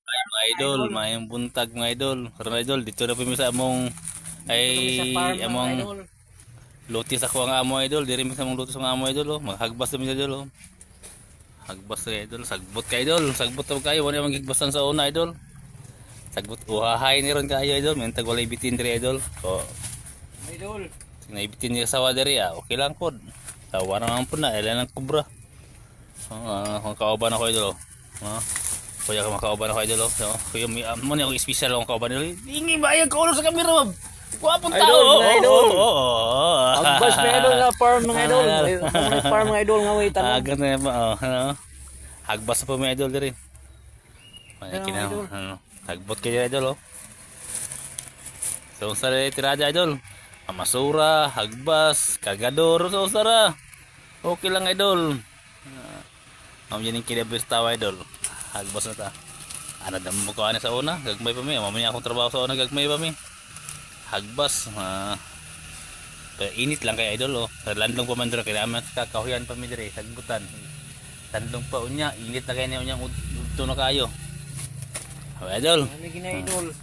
Mga idol, mayong buntag mga idol. Karon idol, dito na po mi sa among ay Dito kami sa farm mga among idol. lutis ako ang amo idol. Diri mi sa among lutis ang amo idol oh. Maghagbas mi idol oh. Hagbas ka idol, sagbot ka idol. Sagbot to kayo, wala man gigbasan sa una idol. Sagbot uhahay ni ron kayo idol, men tag walay bitin diri idol. So, Idol. naibitin ni sawa diri ah. Okay lang pod. Tawa naman po na, ilan ang kubra. Kung kauban ako idol oh. Kuya ka makauban ako idol oh. So, kuya mo ni ako special akong kauban idol. Hingi ba yung kaulo sa kamera ma'am? Guwapong tao. Idol, mga idol. Oo. Agbas mga idol na farm mga idol. May farm mga idol nga way tanong. Agad na ba oh, ano? Hagbas po mga idol diri. May Ano, kina idol? ano, hagbot kayo idol oh. So sa tirada idol. Amasura, hagbas, kagador so sara. Okay lang idol. Ang yan yung kinabis tawa idol. Hagbas na ta. Ano damo mo ko ani sa una, gagmay pa mi. Mamaya akong trabaho sa una gagmay pa mi. Hagbas. Kaya init lang kay idol oh. Sa landong pa man dira kaya amat kakahuyan pa mi dire sagbutan. Landong pa unya, init na kay niya unyang udto na kayo. Oh, idol. Ano gina idol?